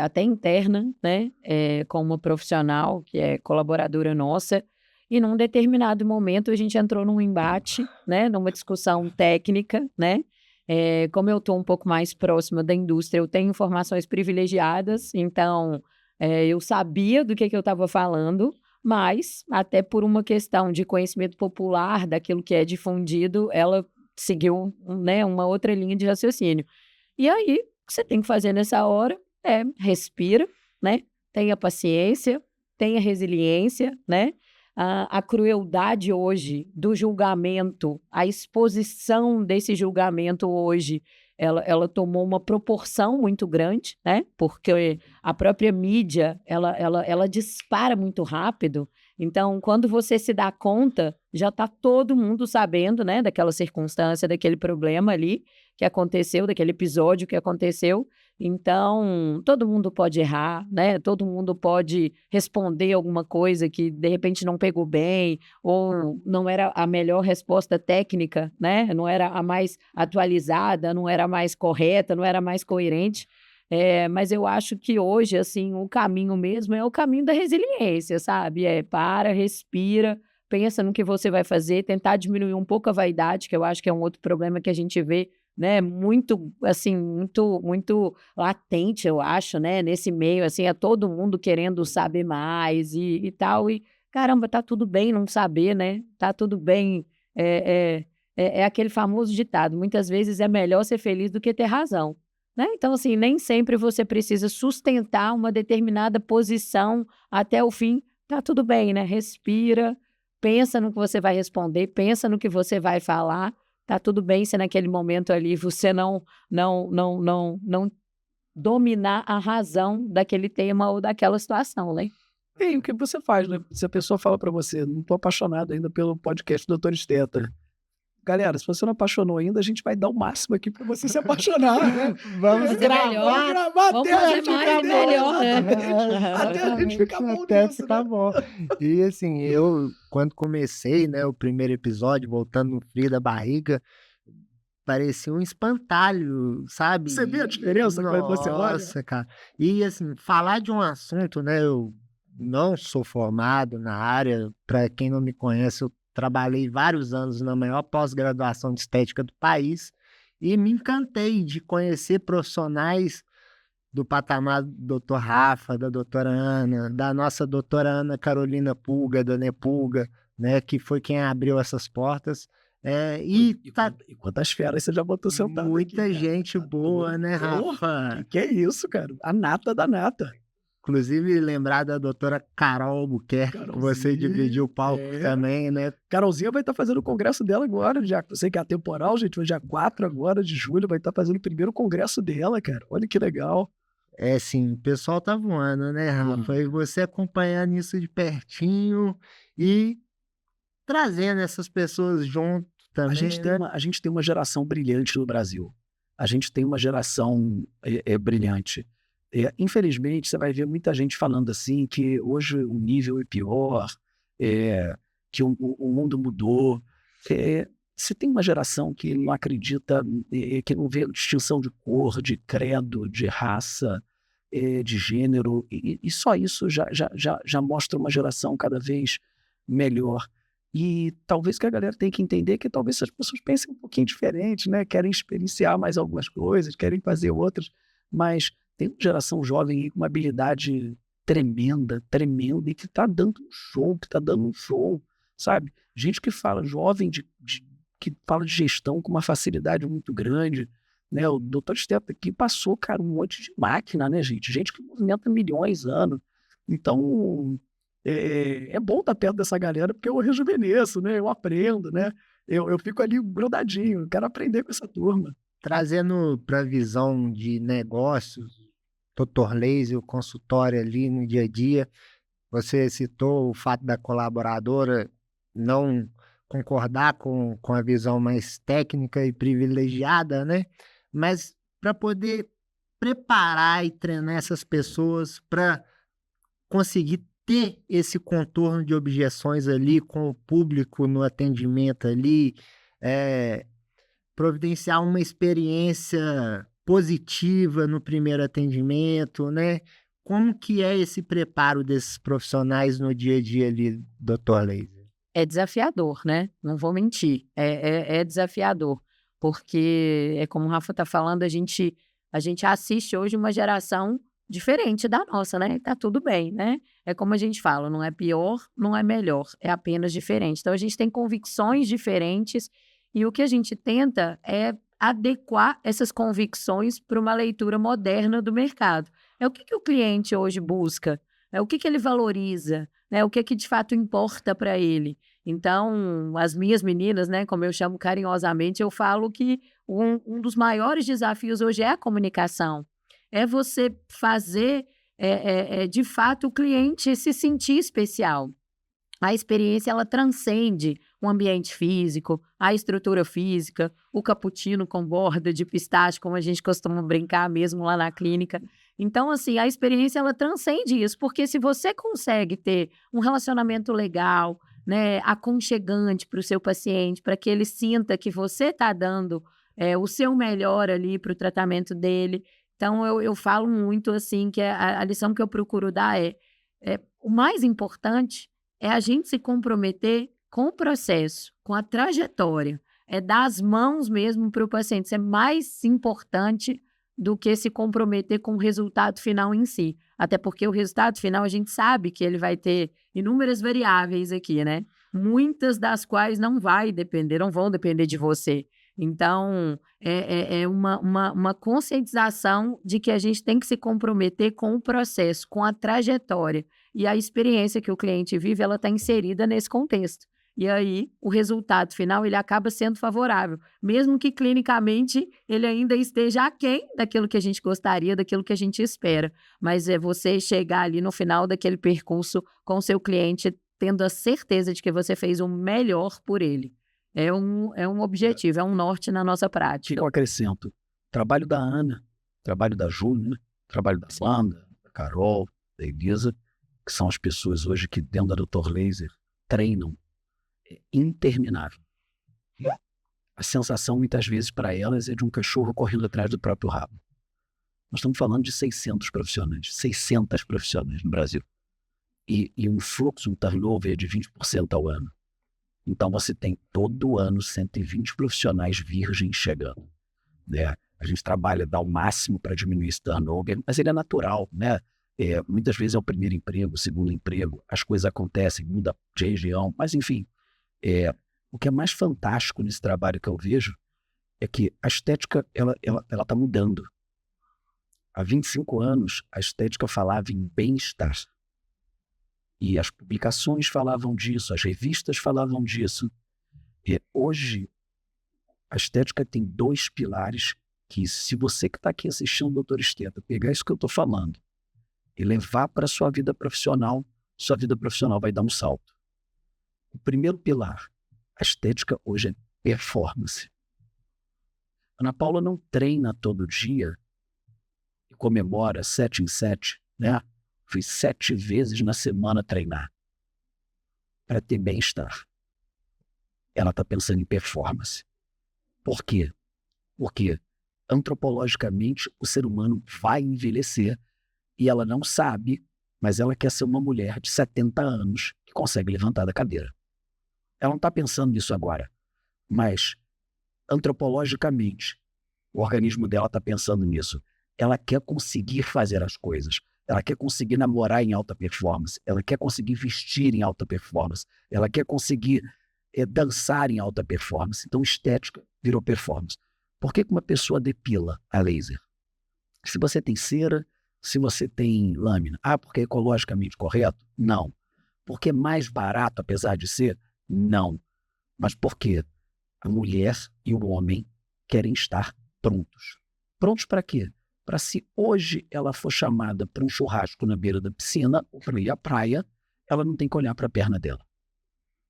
Speaker 3: até interna, né, com uma profissional que é colaboradora nossa, e num determinado momento a gente entrou num embate, né, numa discussão técnica, né. Como eu estou um pouco mais próxima da indústria, eu tenho informações privilegiadas, então eu sabia do que eu estava falando, mas até por uma questão de conhecimento popular daquilo que é difundido, ela seguiu, né, uma outra linha de raciocínio. E aí, o que você tem que fazer nessa hora respira, né, tenha paciência, tenha resiliência, né. A crueldade hoje do julgamento, a exposição desse julgamento hoje, ela tomou uma proporção muito grande, né, porque a própria mídia, ela dispara muito rápido. Então, quando você se dá conta, já está todo mundo sabendo, né, daquela circunstância, daquele problema ali que aconteceu, daquele episódio que aconteceu. Então, todo mundo pode errar, né? Todo mundo pode responder alguma coisa que de repente não pegou bem, ou não era a melhor resposta técnica, né? Não era a mais atualizada, não era a mais correta, não era a mais coerente. Mas eu acho que hoje, assim, o caminho mesmo é o caminho da resiliência, sabe? Para, respira, pensa no que você vai fazer, tentar diminuir um pouco a vaidade, que eu acho que é um outro problema que a gente vê, né, muito, assim, muito latente, eu acho, né, nesse meio, assim, é todo mundo querendo saber mais e tal, e caramba, tá tudo bem não saber, né, tá tudo bem, é aquele famoso ditado, muitas vezes é melhor ser feliz do que ter razão, né, então, assim, nem sempre você precisa sustentar uma determinada posição até o fim, tá tudo bem, né, respira, pensa no que você vai responder, pensa no que você vai falar. Tá tudo bem se naquele momento ali você não dominar a razão daquele tema ou daquela situação, né.
Speaker 2: E o que você faz, né? Se a pessoa fala para você, não estou apaixonado ainda pelo podcast do Dr. Esteta. Galera, se você não apaixonou ainda, a gente vai dar o máximo aqui para você se apaixonar, né?
Speaker 1: Vamos
Speaker 3: Fazer melhor.
Speaker 1: gravar
Speaker 3: Vamos
Speaker 2: até a
Speaker 3: fazer
Speaker 2: gente
Speaker 3: mais
Speaker 2: ficar
Speaker 3: e
Speaker 2: bom,
Speaker 3: melhor, né?
Speaker 2: até a gente ficar bom
Speaker 1: até
Speaker 2: nisso,
Speaker 1: ficar
Speaker 2: né?
Speaker 1: bom. E assim, eu quando comecei, né, o primeiro episódio, voltando no frio da barriga, parecia um espantalho, sabe?
Speaker 2: Você vê a diferença quando você olha?
Speaker 1: Nossa, cara. E assim, falar de um assunto, né, eu não sou formado na área, para quem não me conhece, eu trabalhei vários anos na maior pós-graduação de estética do país e me encantei de conhecer profissionais do patamar do Dr. Rafa, da doutora Ana, da nossa doutora Ana Carolina Pulga, da Nepulga, né, que foi quem abriu essas portas.
Speaker 2: E quantas feras você já botou sentado
Speaker 1: Muita
Speaker 2: aqui,
Speaker 1: gente boa, né, Rafa?
Speaker 2: Que é isso, cara? A nata da nata.
Speaker 1: Inclusive, lembrar da doutora Carol Albuquerque, que você
Speaker 2: Carolzinha,
Speaker 1: dividiu o palco também, né?
Speaker 2: Carolzinha vai estar fazendo o congresso dela agora, eu sei que é atemporal, gente, mas dia 4 agora de julho vai estar fazendo o primeiro congresso dela, cara. Olha que legal.
Speaker 1: Sim, o pessoal tá voando, né, Rafa? E você acompanhando isso de pertinho e trazendo essas pessoas junto também,
Speaker 2: A gente tem uma geração brilhante no Brasil. A gente tem uma geração brilhante. Infelizmente, você vai ver muita gente falando assim que hoje o nível é pior, que o mundo mudou. Se tem uma geração que não acredita, que não vê distinção de cor, de credo, de raça, de gênero, e só isso já mostra uma geração cada vez melhor. E talvez que a galera tenha que entender que talvez as pessoas pensem um pouquinho diferente, né? Querem experienciar mais algumas coisas, querem fazer outras, mas tem uma geração jovem aí com uma habilidade tremenda, e que está dando um show, sabe? Gente que fala jovem, que fala de gestão com uma facilidade muito grande, né? O doutor Esteto aqui passou, cara, um monte de máquina, né, gente? Gente que movimenta milhões ano. Então, é bom estar perto dessa galera, porque eu rejuvenesço, né? Eu aprendo, né? Eu fico ali grudadinho, eu quero aprender com essa turma.
Speaker 1: Trazendo para a visão de negócios, Dr. Laser, o consultório ali no dia a dia, você citou o fato da colaboradora não concordar com a visão mais técnica e privilegiada, né? Mas para poder preparar e treinar essas pessoas para conseguir ter esse contorno de objeções ali com o público no atendimento ali, providenciar uma experiência positiva no primeiro atendimento, né? Como que é esse preparo desses profissionais no dia a dia ali, Dr. Laser?
Speaker 3: É desafiador, né? Não vou mentir. É desafiador. Porque, é como o Rafa está falando, a gente assiste hoje uma geração diferente da nossa, né? Tá tudo bem, né? É como a gente fala, não é pior, não é melhor, é apenas diferente. Então, a gente tem convicções diferentes e o que a gente tenta é adequar essas convicções para uma leitura moderna do mercado. É o que o cliente hoje busca, é o que ele valoriza, né? O que de fato importa para ele. Então, as minhas meninas, né, como eu chamo carinhosamente, eu falo que um dos maiores desafios hoje é a comunicação. É você fazer, de fato, o cliente se sentir especial. A experiência, ela transcende o ambiente físico, a estrutura física, o cappuccino com borda de pistache, como a gente costuma brincar mesmo lá na clínica. Então, assim, a experiência, ela transcende isso, porque se você consegue ter um relacionamento legal, né, aconchegante para o seu paciente, para que ele sinta que você está dando o seu melhor ali para o tratamento dele. Então, eu falo muito, assim, que a lição que eu procuro dar o mais importante é a gente se comprometer com o processo, com a trajetória, é dar as mãos mesmo para o paciente. Isso é mais importante do que se comprometer com o resultado final em si. Até porque o resultado final a gente sabe que ele vai ter inúmeras variáveis aqui, né? Muitas das quais não vão depender de você. Então, é uma conscientização de que a gente tem que se comprometer com o processo, com a trajetória. E a experiência que o cliente vive, ela está inserida nesse contexto. E aí, o resultado final, ele acaba sendo favorável, mesmo que clinicamente ele ainda esteja aquém daquilo que a gente gostaria, daquilo que a gente espera. Mas é você chegar ali no final daquele percurso com o seu cliente, tendo a certeza de que você fez o melhor por ele. É um objetivo, é um norte na nossa prática.
Speaker 2: Eu acrescento, trabalho da Ana, trabalho da Júlia, trabalho da Wanda, da Carol, da Elisa, que são as pessoas hoje que dentro da Dr. Laser treinam, é interminável. A sensação muitas vezes para elas é de um cachorro correndo atrás do próprio rabo. Nós estamos falando de 600 profissionais no Brasil. E um fluxo, um turnover de 20% ao ano. Então você tem todo ano 120 profissionais virgens chegando, né? A gente trabalha, dá o máximo para diminuir esse turnover, mas ele é natural, né? Muitas vezes é o primeiro emprego, o segundo emprego, as coisas acontecem, muda de região, mas enfim, o que é mais fantástico nesse trabalho que eu vejo é que a estética, ela tá mudando. Há 25 anos, a estética falava em bem-estar. E as publicações falavam disso, as revistas falavam disso. E hoje, a estética tem 2 pilares que, se você que está aqui assistindo o Doutor Esteta, pegar isso que eu estou falando e levar para a sua vida profissional vai dar um salto. O primeiro pilar, a estética hoje é performance. Ana Paula não treina todo dia e comemora 7 em 7, né? Fui 7 vezes na semana treinar para ter bem-estar. Ela está pensando em performance. Por quê? Porque antropologicamente o ser humano vai envelhecer e ela não sabe, mas ela quer ser uma mulher de 70 anos que consegue levantar da cadeira. Ela não está pensando nisso agora, mas antropologicamente o organismo dela está pensando nisso. Ela quer conseguir fazer as coisas. Ela quer conseguir namorar em alta performance, ela quer conseguir vestir em alta performance, ela quer conseguir dançar em alta performance. Então, estética virou performance. Por que uma pessoa depila a laser? Se você tem cera, se você tem lâmina. Porque é ecologicamente correto? Não. Porque é mais barato, apesar de ser? Não. Mas por quê? A mulher e o homem querem estar prontos. Prontos para quê? Para se hoje ela for chamada para um churrasco na beira da piscina ou para ir à praia, ela não tem que olhar para a perna dela.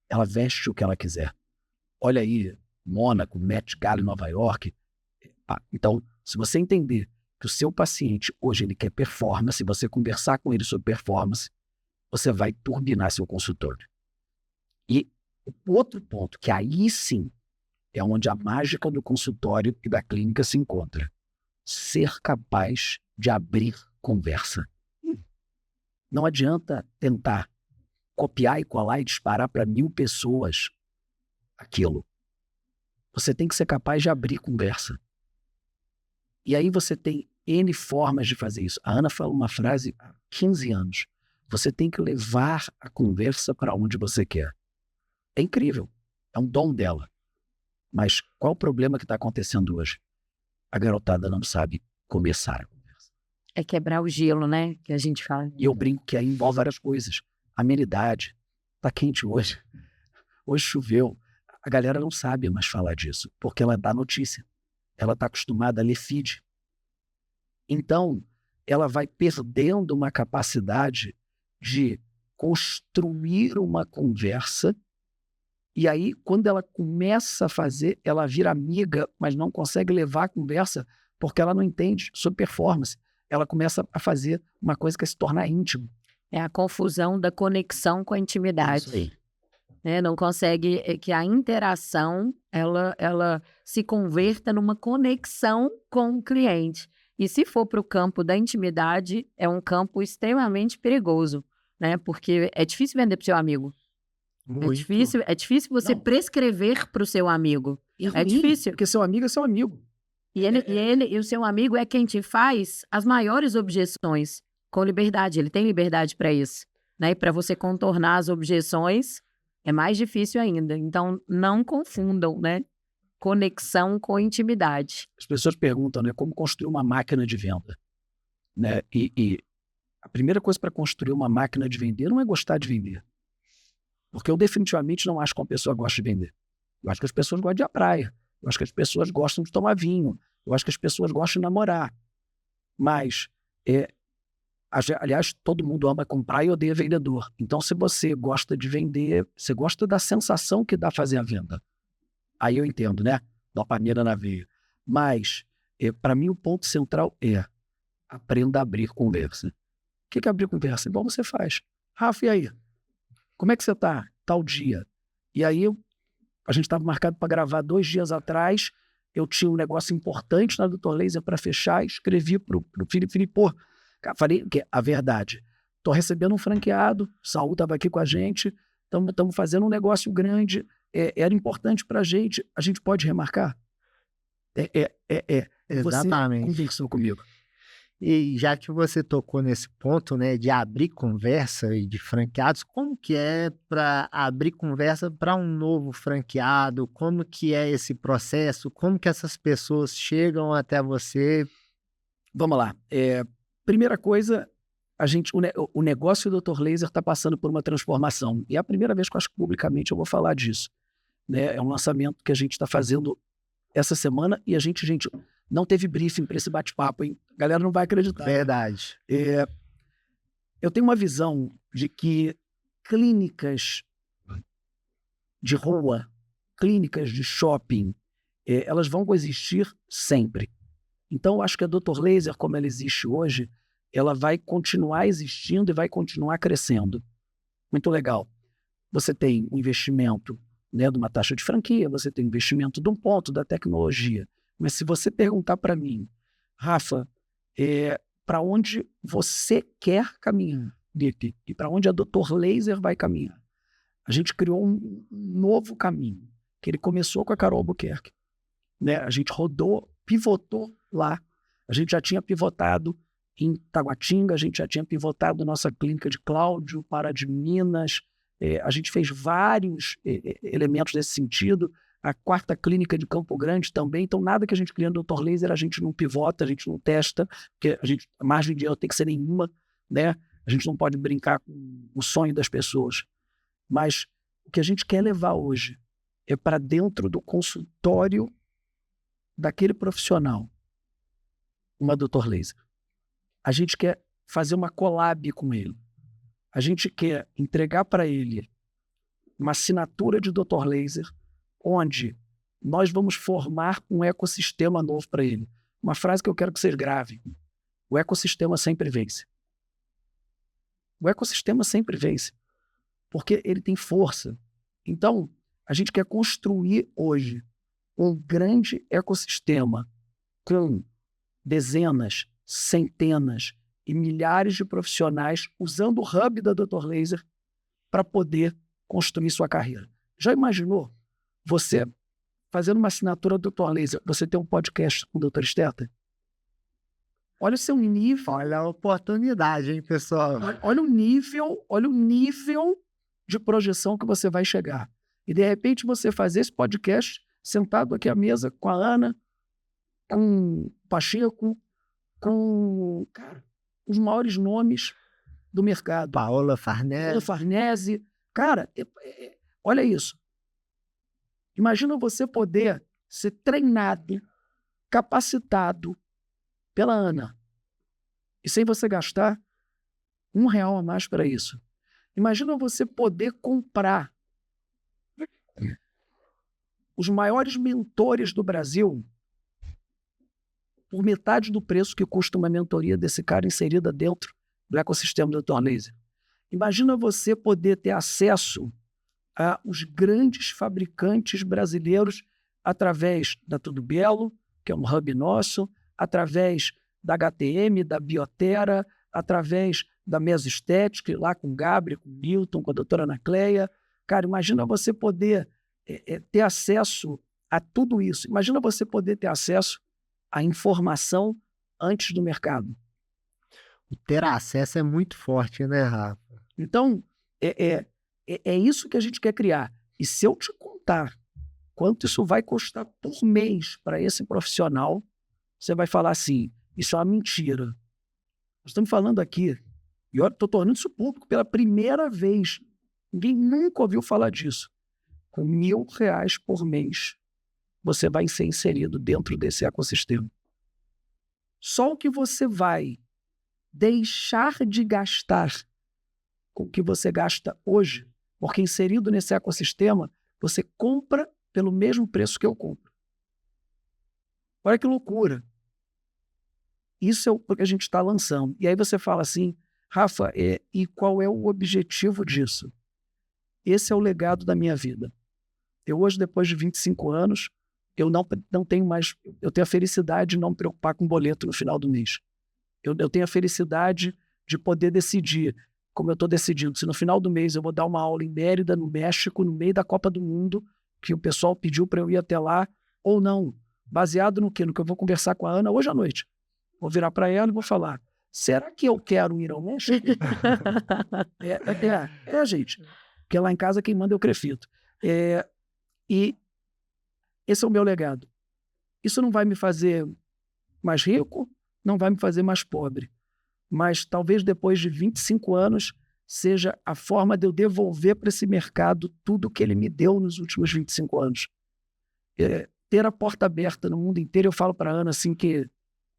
Speaker 2: Ela veste o que ela quiser. Olha aí, Mônaco, Met Gala em Nova York. Então, se você entender que o seu paciente hoje ele quer performance, se você conversar com ele sobre performance, você vai turbinar seu consultório. E o outro ponto, que aí sim é onde a mágica do consultório e da clínica se encontra. Ser capaz de abrir conversa. Não adianta tentar copiar e colar e disparar para 1000 pessoas aquilo. Você tem que ser capaz de abrir conversa. E aí você tem N formas de fazer isso. A Ana falou uma frase há 15 anos. Você tem que levar a conversa para onde você quer. É incrível. É um dom dela. Mas qual o problema que está acontecendo hoje? A garotada não sabe começar a conversa.
Speaker 3: É quebrar o gelo, né? Que a gente fala.
Speaker 2: E eu brinco que aí envolve várias coisas. Amenidade. Está quente hoje. Hoje choveu. A galera não sabe mais falar disso, porque ela dá notícia. Ela está acostumada a ler feed. Então, ela vai perdendo uma capacidade de construir uma conversa. E aí, quando ela começa a fazer, ela vira amiga, mas não consegue levar a conversa porque ela não entende sobre performance. Ela começa a fazer uma coisa que é se tornar íntimo.
Speaker 3: É a confusão da conexão com a intimidade.
Speaker 2: Isso aí.
Speaker 3: Não consegue que a interação ela se converta numa conexão com o cliente. E se for para o campo da intimidade, é um campo extremamente perigoso, né? Porque é difícil vender para o seu amigo.
Speaker 1: Muito.
Speaker 3: É difícil você prescrever para o seu amigo. É difícil.
Speaker 2: Porque seu amigo é seu amigo.
Speaker 3: E o seu amigo é quem te faz as maiores objeções com liberdade. Ele tem liberdade para isso, né? E para você contornar as objeções é mais difícil ainda. Então, não confundam, né? Conexão com intimidade.
Speaker 2: As pessoas perguntam, né, como construir uma máquina de venda. Né? E a primeira coisa para construir uma máquina de vender não é gostar de vender. Porque eu definitivamente não acho que uma pessoa gosta de vender. Eu acho que as pessoas gostam de ir à praia. Eu acho que as pessoas gostam de tomar vinho. Eu acho que as pessoas gostam de namorar. Mas, aliás, todo mundo ama comprar e odeia vendedor. Então, se você gosta de vender, você gosta da sensação que dá fazer a venda. Aí eu entendo, né? Dopamina na veia. Mas, para mim, o ponto central é aprenda a abrir conversa. O que é abrir conversa? Igual você faz. Rafa, e aí? Como é que você está? Tal dia. E aí, a gente estava marcado para gravar 2 dias atrás. Eu tinha um negócio importante na Dr. Laser para fechar. Escrevi para o Felipe, pô, falei que a verdade. Estou recebendo um franqueado. O Saul estava aqui com a gente. Estamos fazendo um negócio grande. Era importante para a gente pode remarcar?
Speaker 1: Exatamente.
Speaker 2: Você conversou comigo.
Speaker 1: E já que você tocou nesse ponto, né, de abrir conversa e de franqueados, como que é para abrir conversa para um novo franqueado? Como que é esse processo? Como que essas pessoas chegam até você?
Speaker 2: Vamos lá. Primeira coisa, o negócio do Dr. Laser está passando por uma transformação. E é a primeira vez que eu acho que publicamente eu vou falar disso. Né? É um lançamento que a gente está fazendo essa semana e a gente, não teve briefing para esse bate-papo, hein? A galera não vai acreditar.
Speaker 1: Verdade.
Speaker 2: Eu tenho uma visão de que clínicas de rua, clínicas de shopping, elas vão coexistir sempre. Então, eu acho que a Dr. Laser, como ela existe hoje, ela vai continuar existindo e vai continuar crescendo. Muito legal. Você tem um investimento, né, de uma taxa de franquia, você tem um investimento de um ponto da tecnologia. Mas se você perguntar para mim, Rafa, para onde você quer caminhar, e para onde a Dr. Laser vai caminhar? A gente criou um novo caminho, que ele começou com a Carol Albuquerque. Né? A gente pivotou lá. A gente já tinha pivotado em Taguatinga, a gente já tinha pivotado nossa clínica de Cláudio, Pará de Minas. A gente fez vários elementos nesse sentido. a 4ª clínica de Campo Grande também. Então, nada que a gente cria no Dr. Laser, a gente não pivota, a gente não testa, porque a margem de erro tem que ser nenhuma, né? A gente não pode brincar com o sonho das pessoas. Mas o que a gente quer levar hoje é para dentro do consultório daquele profissional, uma Dr. Laser. A gente quer fazer uma collab com ele. A gente quer entregar para ele uma assinatura de Dr. Laser, onde nós vamos formar um ecossistema novo para ele. Uma frase que eu quero que vocês gravem. O ecossistema sempre vence. O ecossistema sempre vence, porque ele tem força. Então, a gente quer construir hoje um grande ecossistema com dezenas, centenas e milhares de profissionais usando o hub da Dr. Laser para poder construir sua carreira. Já imaginou você fazendo uma assinatura do Dr. Laser, você ter um podcast com o Dr. Esteta? Olha o seu nível.
Speaker 1: Olha a oportunidade, hein, pessoal?
Speaker 2: Olha o nível de projeção que você vai chegar. E, de repente, você fazer esse podcast sentado aqui à mesa com a Ana, com o Pacheco, com, cara, os maiores nomes do mercado.
Speaker 1: Paola
Speaker 2: Paola
Speaker 1: Farnese.
Speaker 2: Farnese. Cara, olha isso. Imagina você poder ser treinado, capacitado pela Ana, e sem você gastar R$1 a mais para isso. Imagina você poder comprar os maiores mentores do Brasil por metade do preço que custa uma mentoria desse cara inserida dentro do ecossistema do Dr. Laser. Imagina você poder ter acesso aos grandes fabricantes brasileiros através da Tudo Belo, que é um hub nosso, através da HTM, da Biotera, através da Mesoestética, lá com o Gabriel, com o Newton, com a doutora Anacleia. Cara, imagina você poder ter acesso a tudo isso. Imagina você poder ter acesso à informação antes do mercado.
Speaker 1: O ter acesso é muito forte, né, Rafa?
Speaker 2: Então, é isso que a gente quer criar. E se eu te contar quanto isso vai custar por mês para esse profissional, você vai falar assim, isso é uma mentira. Nós estamos falando aqui, e eu estou tornando isso público pela primeira vez. Ninguém nunca ouviu falar disso. Com R$1.000 por mês, você vai ser inserido dentro desse ecossistema. Só o que você vai deixar de gastar com o que você gasta hoje, porque inserido nesse ecossistema, você compra pelo mesmo preço que eu compro. Olha que loucura. Isso é o que a gente está lançando. E aí você fala assim, Rafa, e qual é o objetivo disso? Esse é o legado da minha vida. Eu hoje, depois de 25 anos, eu não tenho mais... Eu tenho a felicidade de não me preocupar com boleto no final do mês. Eu tenho a felicidade de poder decidir, como eu estou decidindo, se no final do mês eu vou dar uma aula em Mérida, no México, no meio da Copa do Mundo, que o pessoal pediu para eu ir até lá, ou não. Baseado no quê? No que eu vou conversar com a Ana hoje à noite. Vou virar para ela e vou falar, será que eu quero ir ao México? Gente. Porque lá em casa quem manda é o Crefito. E esse é o meu legado. Isso não vai me fazer mais rico, não vai me fazer mais pobre. Mas talvez depois de 25 anos seja a forma de eu devolver para esse mercado tudo que ele me deu nos últimos 25 anos. Ter a porta aberta no mundo inteiro, eu falo para a Ana assim que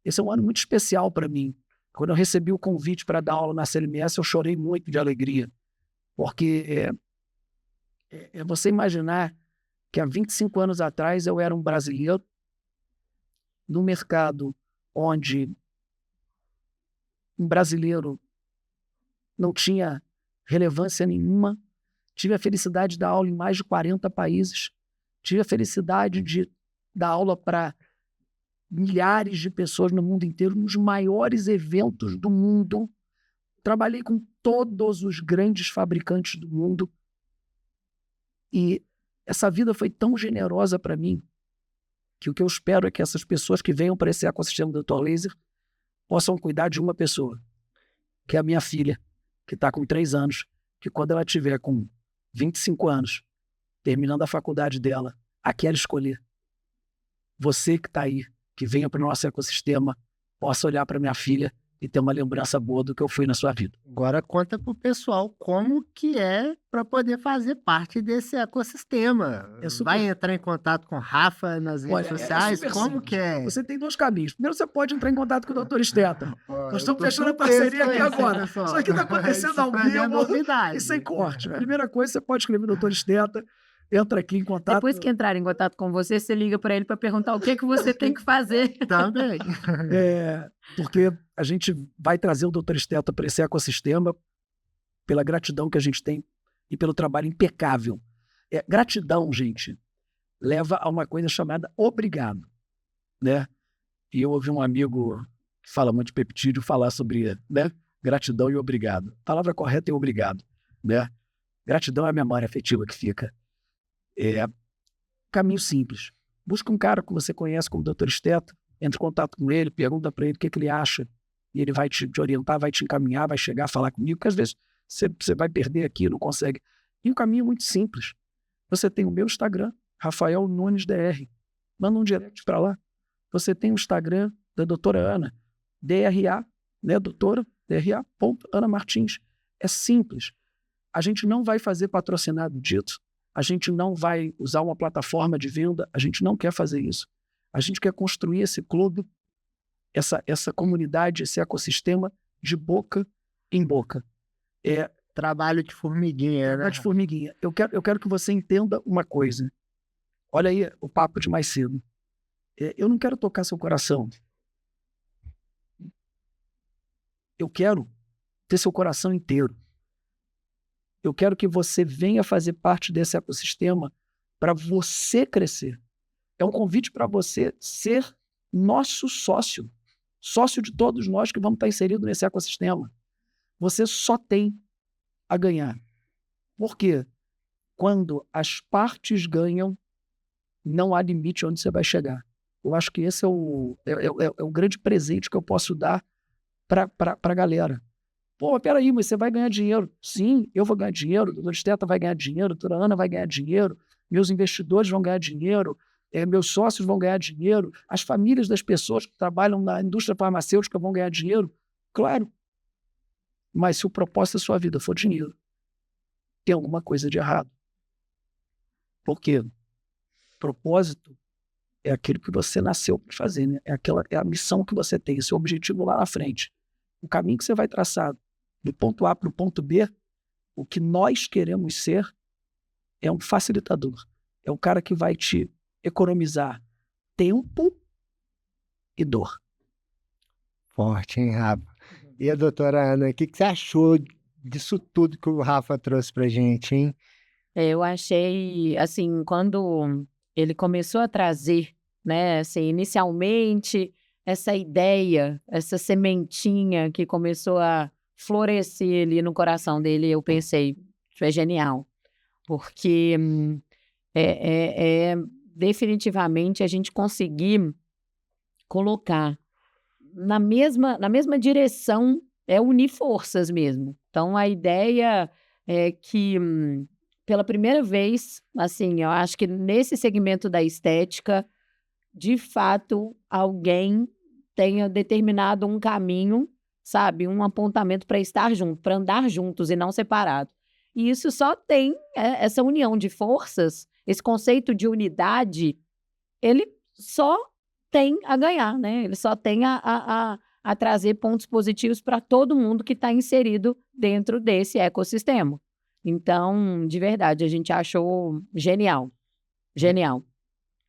Speaker 2: esse é um ano muito especial para mim. Quando eu recebi o convite para dar aula na CLMS, eu chorei muito de alegria. Porque você imaginar que há 25 anos atrás eu era um brasileiro no mercado onde um brasileiro não tinha relevância nenhuma, tive a felicidade de dar aula em mais de 40 países, tive a felicidade de dar aula para milhares de pessoas no mundo inteiro, nos maiores eventos do mundo, trabalhei com todos os grandes fabricantes do mundo e essa vida foi tão generosa para mim que o que eu espero é que essas pessoas que venham para esse ecossistema do Dr. Laser possam cuidar de uma pessoa, que é a minha filha, que está com 3 anos, que quando ela tiver com 25 anos, terminando a faculdade dela, a quero escolher. Você que está aí, que venha para o nosso ecossistema, possa olhar para minha filha e ter uma lembrança boa do que eu fui na sua vida.
Speaker 1: Agora conta pro pessoal como que é para poder fazer parte desse ecossistema.
Speaker 2: É super-
Speaker 1: Vai entrar em contato com o Rafa nas redes
Speaker 2: Olha,
Speaker 1: sociais?
Speaker 2: super
Speaker 1: Como
Speaker 2: simples.
Speaker 1: que é?
Speaker 2: Você tem 2 caminhos. Primeiro, você pode entrar em contato com o Dr. Esteta.
Speaker 1: Ó,
Speaker 2: Nós
Speaker 1: eu
Speaker 2: estamos
Speaker 1: tô
Speaker 2: fechando a
Speaker 1: surpreso
Speaker 2: parceria
Speaker 1: com
Speaker 2: aqui
Speaker 1: isso,
Speaker 2: agora.
Speaker 1: pessoal.
Speaker 2: Isso aqui está acontecendo
Speaker 1: Isso
Speaker 2: ao
Speaker 1: pra mim é
Speaker 2: vivo
Speaker 1: novidade.
Speaker 2: e sem corte. Primeira coisa, você pode escrever Dr. Esteta, entra aqui em contato.
Speaker 3: Depois que entrar em contato com você, você liga para ele para perguntar o que você tem que fazer.
Speaker 1: Também.
Speaker 2: Porque a gente vai trazer o Dr. Esteta para esse ecossistema pela gratidão que a gente tem e pelo trabalho impecável. Gratidão, gente, leva a uma coisa chamada obrigado, né? E eu ouvi um amigo que fala muito de peptídeo falar sobre, né, gratidão e obrigado. A palavra correta é obrigado, né? Gratidão é a memória afetiva que fica. Caminho simples. Busca um cara que você conhece como Dr. Esteta, entre em contato com ele, pergunta para ele o que ele acha, e ele vai te orientar, vai te encaminhar, vai chegar a falar comigo, porque às vezes você vai perder aqui, não consegue. E um caminho muito simples. Você tem o meu Instagram, Rafael Nunes DR. Manda um direct para lá. Você tem o Instagram da doutora Ana, DRA, né, doutora, DRA.Ana Martins. É simples. A gente não vai fazer patrocinado dito. A gente não vai usar uma plataforma de venda. A gente não quer fazer isso. A gente quer construir esse clube, essa comunidade, esse ecossistema de boca em boca.
Speaker 1: Trabalho de formiguinha, né?
Speaker 2: Trabalho de formiguinha. Eu quero que você entenda uma coisa. Olha aí o papo de mais cedo. Eu não quero tocar seu coração. Eu quero ter seu coração inteiro. Eu quero que você venha fazer parte desse ecossistema para você crescer. É um convite para você ser nosso sócio. Sócio de todos nós que vamos estar inseridos nesse ecossistema. Você só tem a ganhar. Por quê? Quando as partes ganham, não há limite onde você vai chegar. Eu acho que esse é o grande presente que eu posso dar para a galera. Pô, peraí, mas você vai ganhar dinheiro. Sim, eu vou ganhar dinheiro, o doutor Esteta vai ganhar dinheiro, a doutora Ana vai ganhar dinheiro, meus investidores vão ganhar dinheiro, meus sócios vão ganhar dinheiro, as famílias das pessoas que trabalham na indústria farmacêutica vão ganhar dinheiro. Claro. Mas se o propósito da sua vida for dinheiro, tem alguma coisa de errado. Por quê? Propósito é aquilo que você nasceu para fazer, né? É a missão que você tem, esse objetivo lá na frente. O caminho que você vai traçar do ponto A para o ponto B, o que nós queremos ser é um facilitador. É o cara que vai te economizar tempo e dor.
Speaker 1: Forte, hein, Rafa? E a doutora Ana, o que você achou disso tudo que o Rafa trouxe pra gente, hein?
Speaker 3: Eu achei, assim, quando ele começou a trazer, né, assim, inicialmente, essa ideia, essa sementinha que começou a florescer ali no coração dele, eu pensei, isso é genial, porque definitivamente a gente conseguir colocar na mesma direção, unir forças mesmo. Então, a ideia é que, pela primeira vez, assim, eu acho que nesse segmento da estética, de fato, alguém tenha determinado um caminho, sabe? Um apontamento para estar junto, para andar juntos e não separados. E isso só tem essa união de forças, esse conceito de unidade, ele só tem a ganhar, né? Ele só tem a trazer pontos positivos para todo mundo que está inserido dentro desse ecossistema. Então, de verdade, a gente achou genial. Genial.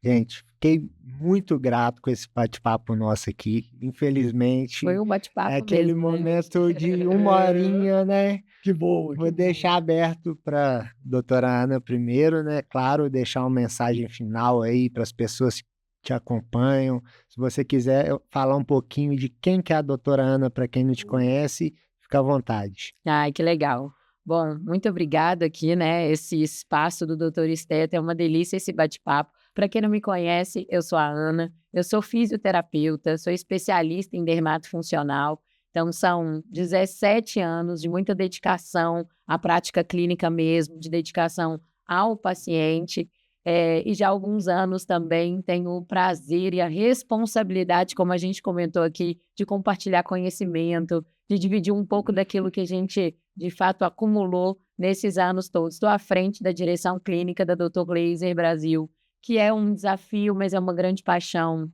Speaker 1: Gente, fiquei muito grato com esse bate-papo nosso aqui. Infelizmente,
Speaker 3: Foi um bate-papo
Speaker 1: é aquele
Speaker 3: mesmo, né?
Speaker 1: momento de 1 horinha, né?
Speaker 2: Que bom.
Speaker 1: Vou deixar aberto para doutora Ana primeiro, né? Claro, deixar uma mensagem final aí para as pessoas que te acompanham. Se você quiser falar um pouquinho de quem que é a doutora Ana, para quem não te conhece, fica à vontade.
Speaker 3: Ai, que legal. Bom, muito obrigada aqui, né? Esse espaço do Dr. Esteta, é uma delícia esse bate-papo. Para quem não me conhece, eu sou a Ana, eu sou fisioterapeuta, sou especialista em dermatofuncional. Então, são 17 anos de muita dedicação à prática clínica mesmo, de dedicação ao paciente. E já há alguns anos também tenho o prazer e a responsabilidade, como a gente comentou aqui, de compartilhar conhecimento, de dividir um pouco daquilo que a gente, de fato, acumulou nesses anos todos. Estou à frente da direção clínica da Dr. Glaser Brasil, que é um desafio, mas é uma grande paixão.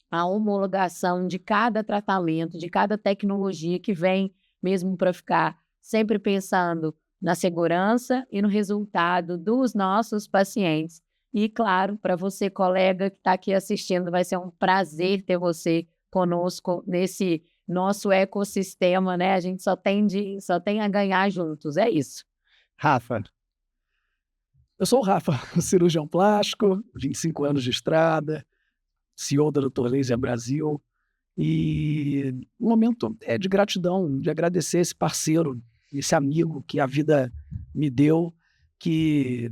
Speaker 3: A homologação de cada tratamento, de cada tecnologia que vem mesmo para ficar, sempre pensando na segurança e no resultado dos nossos pacientes. E, claro, para você, colega que está aqui assistindo, vai ser um prazer ter você conosco nesse nosso ecossistema, né? A gente só tem a ganhar juntos, é isso.
Speaker 1: Rafa,
Speaker 2: Eu sou o Rafa, cirurgião plástico, 25 anos de estrada, CEO da Dr. Glaser Brasil, e um momento é de gratidão, de agradecer esse parceiro, esse amigo que a vida me deu, que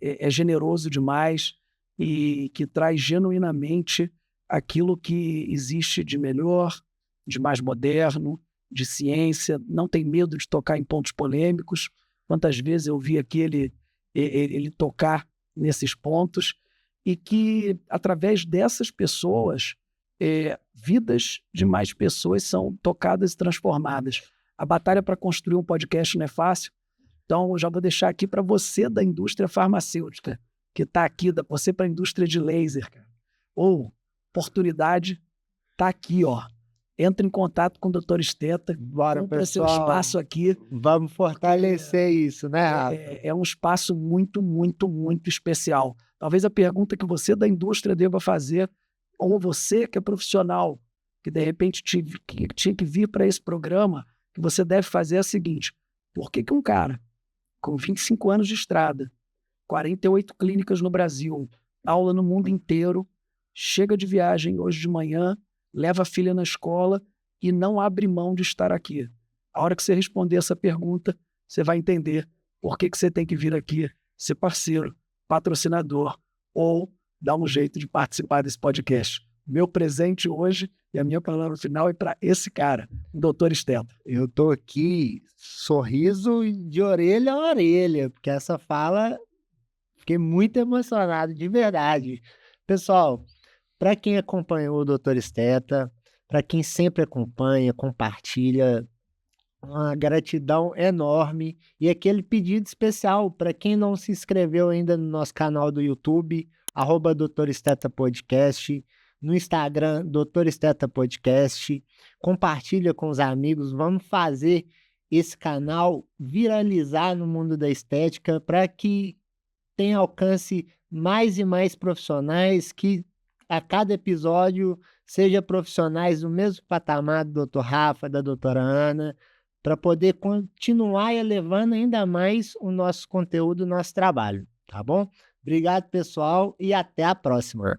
Speaker 2: é generoso demais e que traz genuinamente aquilo que existe de melhor, de mais moderno, de ciência, não tem medo de tocar em pontos polêmicos. Quantas vezes eu vi aqui ele tocar nesses pontos, e que, através dessas pessoas, vidas de mais pessoas são tocadas e transformadas. A batalha para construir um podcast não é fácil, então eu já vou deixar aqui para você da indústria farmacêutica, que está aqui, você para a indústria de laser, cara. Ou oportunidade está aqui, ó. Entra em contato com o Dr. Esteta,
Speaker 1: bora,
Speaker 2: compra seu
Speaker 1: pessoal.
Speaker 2: espaço aqui.
Speaker 1: Vamos fortalecer isso, né, Rafa?
Speaker 2: É um espaço muito, muito, muito especial. Talvez a pergunta que você da indústria deva fazer, ou você que é profissional, que de repente tinha que vir para esse programa, que você deve fazer é a seguinte: por que um cara com 25 anos de estrada, 48 clínicas no Brasil, aula no mundo inteiro, chega de viagem hoje de manhã, leva a filha na escola e não abre mão de estar aqui? A hora que você responder essa pergunta, você vai entender por que você tem que vir aqui ser parceiro, patrocinador ou dar um jeito de participar desse podcast. Meu presente hoje e a minha palavra final é para esse cara, o Dr. Esteta.
Speaker 1: Eu tô aqui, sorriso de orelha a orelha, porque essa fala, fiquei muito emocionado, de verdade. Pessoal, para quem acompanhou o Dr. Esteta, para quem sempre acompanha, compartilha, uma gratidão enorme. E aquele pedido especial para quem não se inscreveu ainda no nosso canal do YouTube, @Dr. Esteta Podcast, no Instagram, Dr. Esteta Podcast. Compartilha com os amigos, vamos fazer esse canal viralizar no mundo da estética para que tenha alcance mais e mais profissionais, que a cada episódio seja profissionais do mesmo patamar do Dr. Rafa, da doutora Ana, para poder continuar elevando ainda mais o nosso conteúdo, o nosso trabalho, tá bom? Obrigado, pessoal, e até a próxima.